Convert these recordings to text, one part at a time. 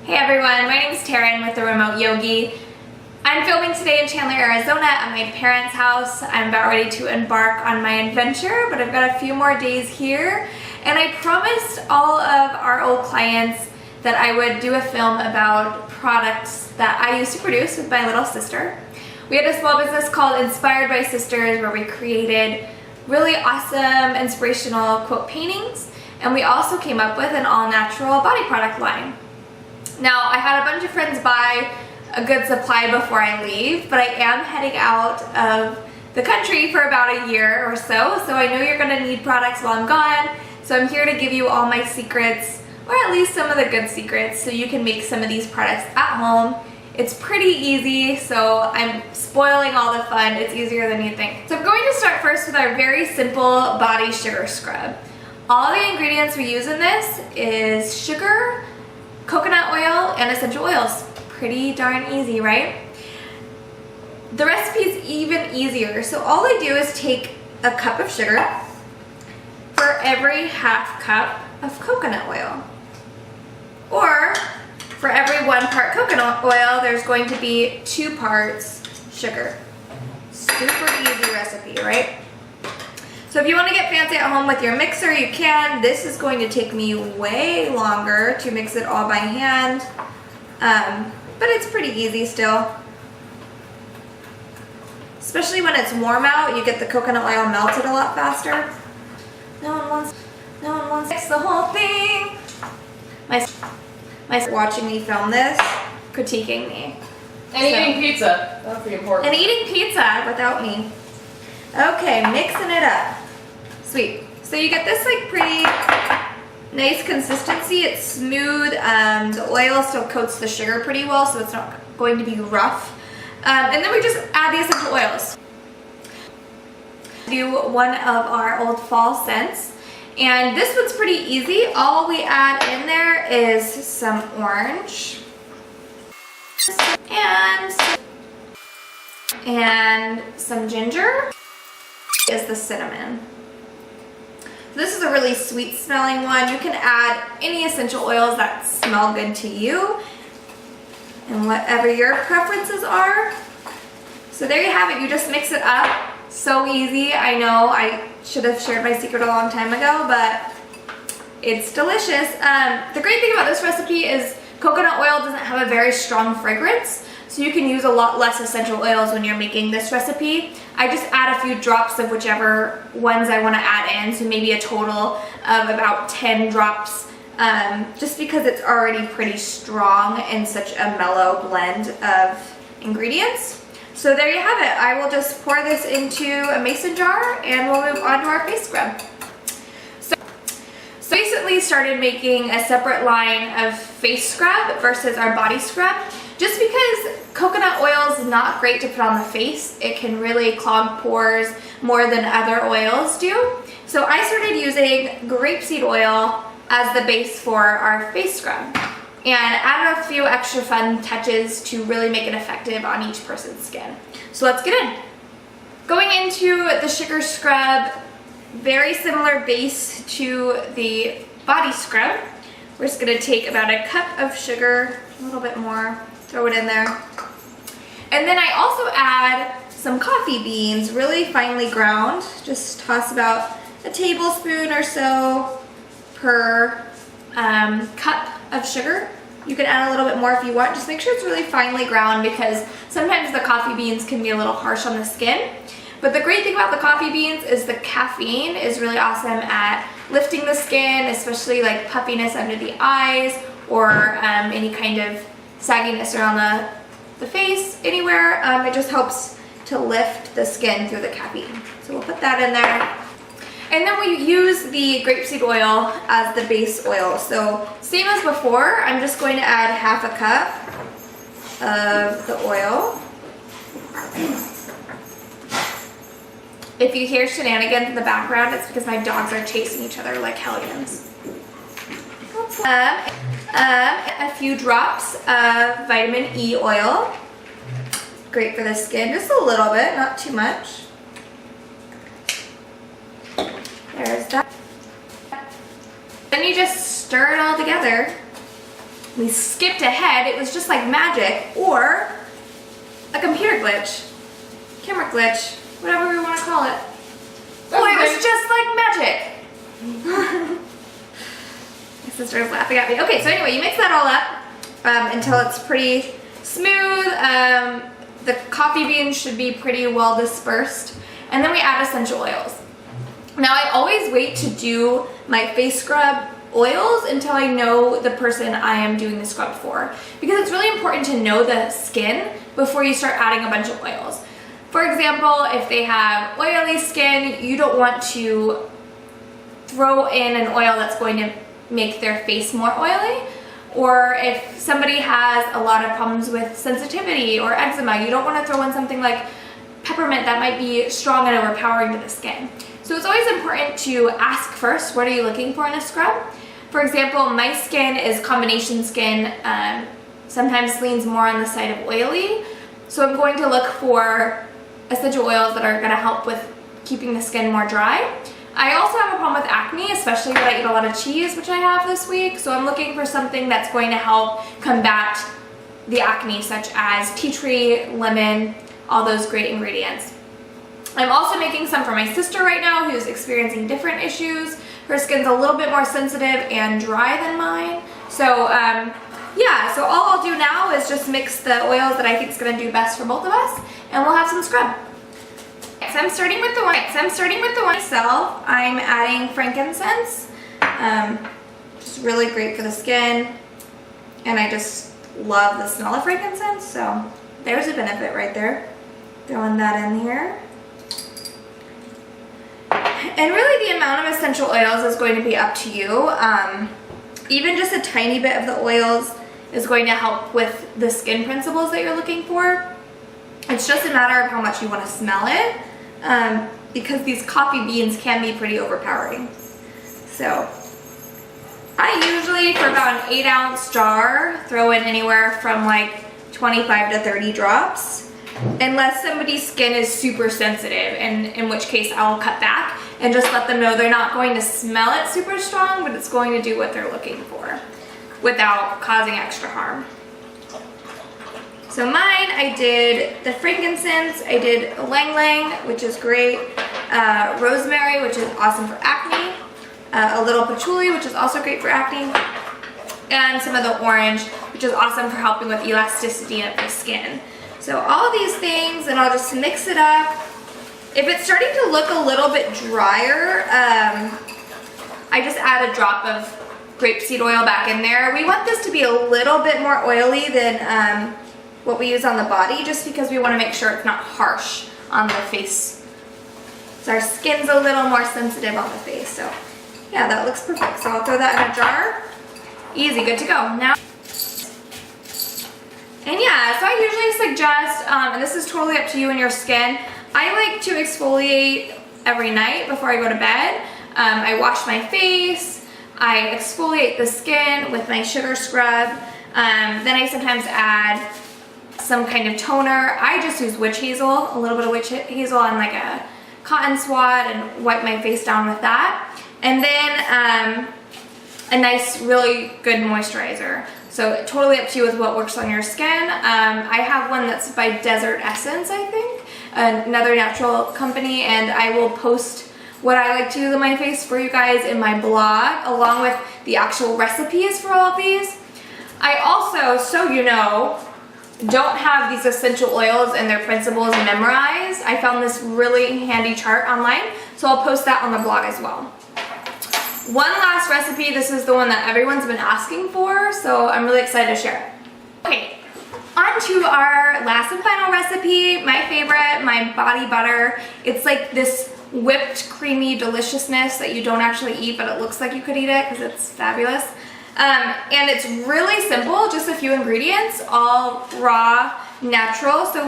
Hey everyone, my name is Taryn with The Remote Yogi. I'm filming today in Chandler, Arizona at my parents' house. I'm about ready to embark on my adventure, but I've got a few more days here. And I promised all of our old clients that I would do a film about products that I used to produce with my little sister. We had a small business called Inspired by Sisters where we created really awesome inspirational quote paintings, and we also came up with an all-natural body product line. Now, I had a bunch of friends buy a good supply before I leave, but I am heading out of the country for about a year or so I know you're going to need products while I'm gone, so I'm here to give you all my secrets, or at least some of the good secrets, so you can make some of these products at home. It's pretty easy, so I'm spoiling all the fun. It's easier than you think. So I'm going to start first with our very simple body sugar scrub. All the ingredients we use in this is sugar, coconut oil, and essential oils. Pretty darn easy, right? The recipe is even easier. So all I do is take a cup of sugar for every half cup of coconut oil. Or for every 1 part coconut oil, there's going to be 2 parts sugar. Super easy recipe, right? So if you want to get fancy at home with your mixer, you can. This is going to take me way longer to mix it all by hand, but it's pretty easy still. Especially when it's warm out, you get the coconut oil melted a lot faster. No one wants to mix the whole thing. My watching me film this, critiquing me. And eating pizza. That'll be important. And eating pizza without me. Okay, mixing it up. Sweet. So you get this like pretty nice consistency. It's smooth. The oil still coats the sugar pretty well, so it's not going to be rough. And then we just add the essential oils. Do one of our old fall scents. And this one's pretty easy. All we add in there is some orange and some ginger. Is the cinnamon. This is a really sweet smelling one. You can add any essential oils that smell good to you and whatever your preferences are. So there you have it. You just mix it up. So easy. I know I should have shared my secret a long time ago, but it's delicious. The great thing about this recipe is coconut oil doesn't have a very strong fragrance, so you can use a lot less essential oils when you're making this recipe. I just add a few drops of whichever ones I want to add in, so maybe a total of about 10 drops, just because it's already pretty strong and such a mellow blend of ingredients. So there you have it. I will just pour this into a mason jar and we'll move on to our face scrub. So recently started making a separate line of face scrub versus our body scrub, just because coconut oil is not great to put on the face. It can really clog pores more than other oils do. So I started using grapeseed oil as the base for our face scrub, and added a few extra fun touches to really make it effective on each person's skin. So let's get in. Going into the sugar scrub, very similar base to the body scrub. We're just gonna take about a cup of sugar, a little bit more, throw it in there. And then I also add some coffee beans, really finely ground. Just toss about a tablespoon or so per cup of sugar. You can add a little bit more if you want. Just make sure it's really finely ground, because sometimes the coffee beans can be a little harsh on the skin. But the great thing about the coffee beans is the caffeine is really awesome at lifting the skin, especially like puffiness under the eyes, or any kind of sagginess around the face, anywhere. It just helps to lift the skin through the caffeine. So we'll put that in there. And then we use the grapeseed oil as the base oil. So same as before, I'm just going to add half a cup of the oil. If you hear shenanigans in the background, it's because my dogs are chasing each other like hellions. A few drops of vitamin E oil. Great for the skin, just a little bit, not too much. There's that. Then you just stir it all together. we skipped ahead. It was just like magic, or a computer glitch, camera glitch, whatever we want to call it. Oh, it was just like magic. My sister is laughing at me. Okay, so anyway, you mix that all up until it's pretty smooth. The coffee beans should be pretty well dispersed. And then we add essential oils. Now I always wait to do my face scrub oils until I know the person I am doing the scrub for, because it's really important to know the skin before you start adding a bunch of oils. For example, if they have oily skin, you don't want to throw in an oil that's going to make their face more oily. Or if somebody has a lot of problems with sensitivity or eczema, you don't want to throw in something like peppermint that might be strong and overpowering to the skin. So it's always important to ask first, what are you looking for in a scrub? For example, my skin is combination skin, sometimes leans more on the side of oily. So I'm going to look for essential oils that are going to help with keeping the skin more dry. I also have a problem with acne, especially when I eat a lot of cheese, which I have this week. So I'm looking for something that's going to help combat the acne, such as tea tree, lemon, all those great ingredients. I'm also making some for my sister right now, who's experiencing different issues. Her skin's a little bit more sensitive and dry than mine. So yeah, so all I'll do now is just mix the oils that I think is gonna do best for both of us, and we'll have some scrub. So I'm starting with the one myself. I'm adding frankincense. Just really great for the skin. And I just love the smell of frankincense, so there's a benefit right there. Throwing that in here. And really the amount of essential oils is going to be up to you. Even just a tiny bit of the oils is going to help with the skin principles that you're looking for. It's just a matter of how much you want to smell it, because these coffee beans can be pretty overpowering. So I usually, for about an 8-ounce jar, throw in anywhere from like 25 to 30 drops. Unless somebody's skin is super sensitive, and in which case I'll cut back and just let them know they're not going to smell it super strong, but it's going to do what they're looking for without causing extra harm. So mine, I did the frankincense, I did ylang ylang, which is great, rosemary, which is awesome for acne, a little patchouli, which is also great for acne, and some of the orange, which is awesome for helping with elasticity of the skin. So all these things, and I'll just mix it up. If it's starting to look a little bit drier, I just add a drop of grapeseed oil back in there. We want this to be a little bit more oily than what we use on the body, just because we want to make sure it's not harsh on the face. So our skin's a little more sensitive on the face. So yeah, that looks perfect. So I'll throw that in a jar. Easy, good to go. Now. And yeah, so I usually suggest, and this is totally up to you and your skin, I like to exfoliate every night before I go to bed. I wash my face, I exfoliate the skin with my sugar scrub, then I sometimes add some kind of toner. I just use witch hazel, a little bit of witch hazel on like a cotton swab and wipe my face down with that. And then a nice, really good moisturizer. So totally up to you with what works on your skin. I have one that's by Desert Essence, I think, another natural company, and I will post what I like to use on my face for you guys in my blog, along with the actual recipes for all of these. I also, so you know, don't have these essential oils and their principles memorized. I found this really handy chart online, so I'll post that on the blog as well. One last recipe, this is the one that everyone's been asking for, so I'm really excited to share it. Okay, on to our last and final recipe, my favorite, my body butter. It's like this whipped creamy deliciousness that you don't actually eat, but it looks like you could eat it because it's fabulous. And it's really simple, just a few ingredients, all raw, natural. So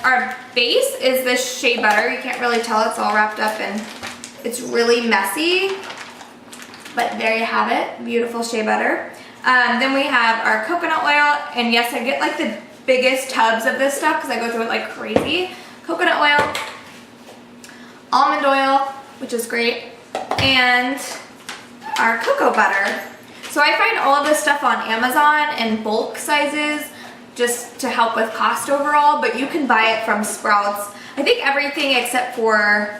our base is this shea butter. You can't really tell, it's all wrapped up and it's really messy. But there you have it, beautiful shea butter. Then we have our coconut oil, and yes, I get like the biggest tubs of this stuff because I go through it like crazy. Coconut oil, almond oil, which is great, and our cocoa butter. So I find all of this stuff on Amazon in bulk sizes just to help with cost overall, but you can buy it from Sprouts. I think everything except for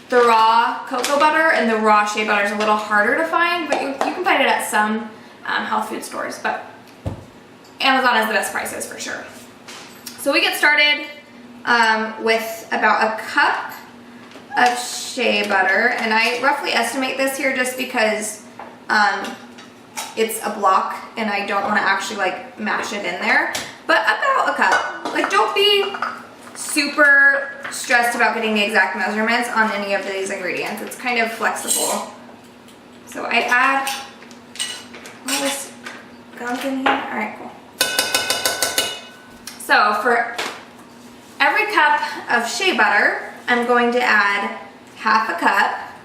the raw cocoa butter and the raw shea butter is a little harder to find, but you can find it at some health food stores, but Amazon has the best prices for sure. So we get started with about a cup of shea butter, and I roughly estimate this here just because it's a block and I don't want to actually like mash it in there, but about a cup. Like, don't be super stressed about getting the exact measurements on any of these ingredients. It's kind of flexible. So I add all this gunk in here. All right, cool. So for every cup of shea butter, I'm going to add half a cup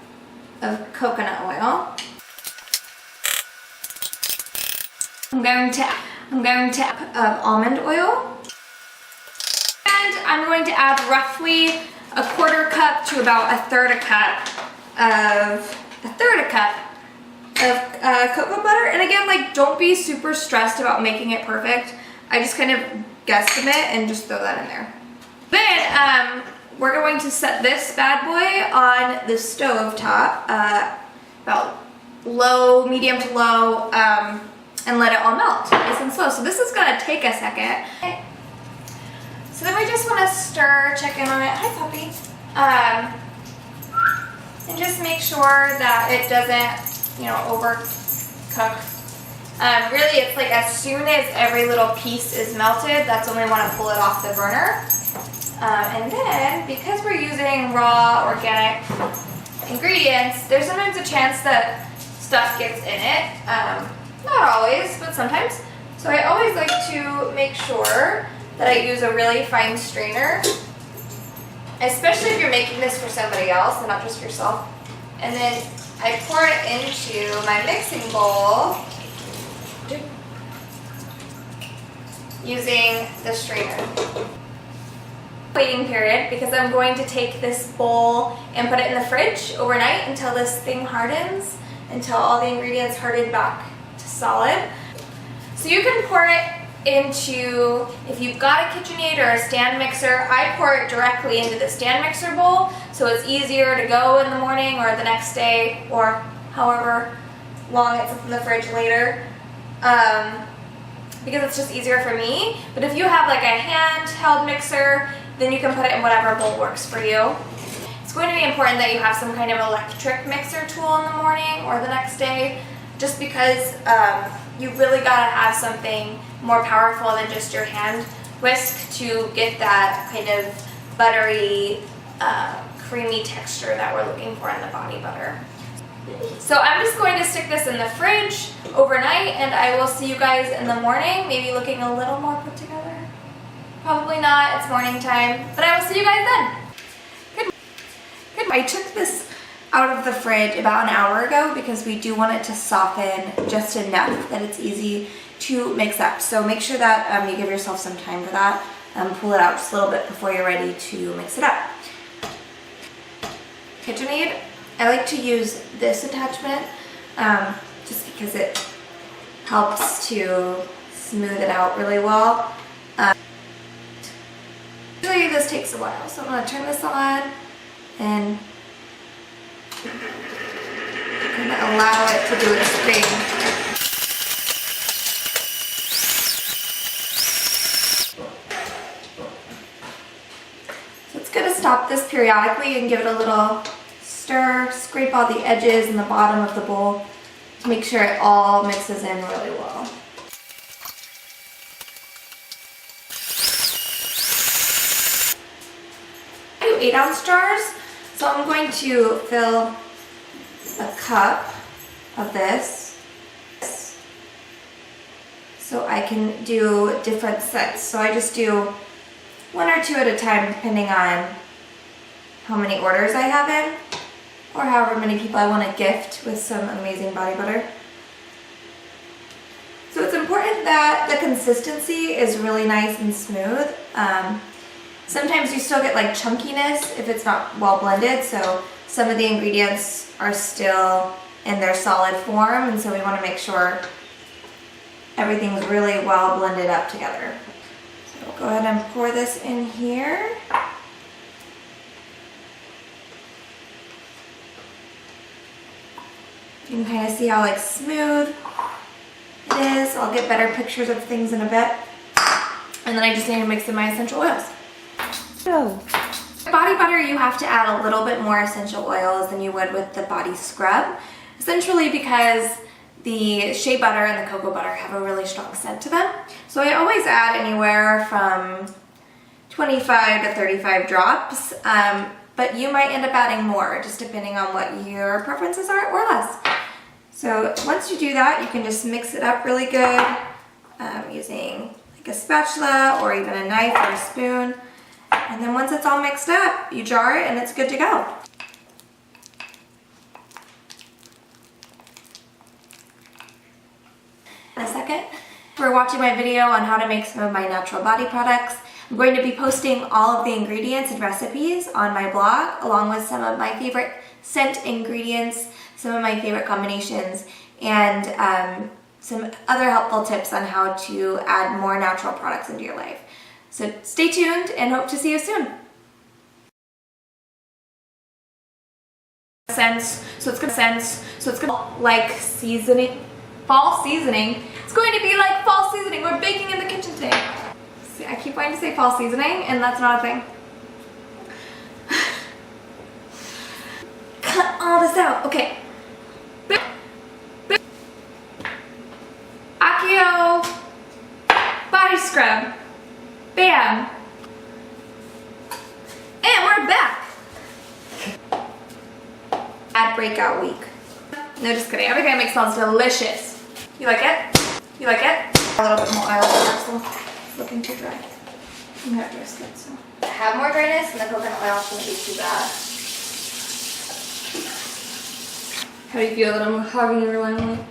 of coconut oil. I'm going to add almond oil. And I'm going to add roughly a quarter cup to about a third a cup of cocoa butter. And again, like, don't be super stressed about making it perfect. I just kind of guesstimate and just throw that in there. Then we're going to set this bad boy on the stove top, about low, medium to low, and let it all melt nice and slow. So this is gonna take a second. Okay. So then we just want to stir, check in on it. Hi, puppy. And just make sure that it doesn't, overcook. Really, it's like as soon as every little piece is melted, that's when we want to pull it off the burner. And then, because we're using raw, organic ingredients, there's sometimes a chance that stuff gets in it. Not always, but sometimes. So I always like to make sure that I use a really fine strainer, especially if you're making this for somebody else and not just yourself. And then I pour it into my mixing bowl using the strainer. Waiting period, because I'm going to take this bowl and put it in the fridge overnight until this thing hardens, until all the ingredients harden back to solid. So you can pour it into, if you've got a KitchenAid or a stand mixer, I pour it directly into the stand mixer bowl, so it's easier to go in the morning or the next day or however long it's in the fridge later, because it's just easier for me. But if you have like a handheld mixer, then you can put it in whatever bowl works for you. It's going to be important that you have some kind of electric mixer tool in the morning or the next day, just because you really gotta have something more powerful than just your hand whisk to get that kind of buttery, creamy texture that we're looking for in the body butter. So I'm just going to stick this in the fridge overnight, and I will see you guys in the morning, maybe looking a little more put together. Probably not, it's morning time, but I will see you guys then. Good. I took this out of the fridge about an hour ago because we do want it to soften just enough that it's easy to mix up. So make sure that you give yourself some time for that. Pull it out just a little bit before you're ready to mix it up. KitchenAid, I like to use this attachment just because it helps to smooth it out really well. Usually this takes a while, so I'm going to turn this on and I'm going to allow it to do its thing. So it's going to stop this periodically and give it a little stir, scrape all the edges and the bottom of the bowl to make sure it all mixes in really well. I do 8-ounce jars, so I'm going to fill a cup of this so I can do different sets. So I just do 1 or 2 at a time depending on how many orders I have in or however many people I want to gift with some amazing body butter. So it's important that the consistency is really nice and smooth. Sometimes you still get like chunkiness if it's not well blended, so some of the ingredients are still in their solid form, and so we want to make sure everything's really well blended up together. So we'll go ahead and pour this in here. You can kind of see how like smooth it is. I'll get better pictures of things in a bit. And then I just need to mix in my essential oils. So, body butter, you have to add a little bit more essential oils than you would with the body scrub. Essentially because the shea butter and the cocoa butter have a really strong scent to them. So I always add anywhere from 25 to 35 drops. But you might end up adding more, just depending on what your preferences are or less. So once you do that, you can just mix it up really good using like a spatula or even a knife or a spoon. And then once it's all mixed up, you jar it and it's good to go. In a second, we're watching my video on how to make some of my natural body products. I'm going to be posting all of the ingredients and recipes on my blog, along with some of my favorite scent ingredients, some of my favorite combinations, and some other helpful tips on how to add more natural products into your life. So stay tuned and hope to see you soon. So it's gonna like seasoning, fall seasoning. It's going to be like fall seasoning. We're baking in the kitchen today. See, I keep wanting to say fall seasoning, and that's not a thing. Cut all this out. Okay. Akio body scrub. Bam. And we're back. Ad breakout week. No, just kidding. Everything I make smells delicious. You like it? You like it? A little bit more oil in it's looking too dry. I'm gonna dress it, so. I have more dryness and the coconut oil shouldn't be too bad. How do you feel that I'm hogging your limelight?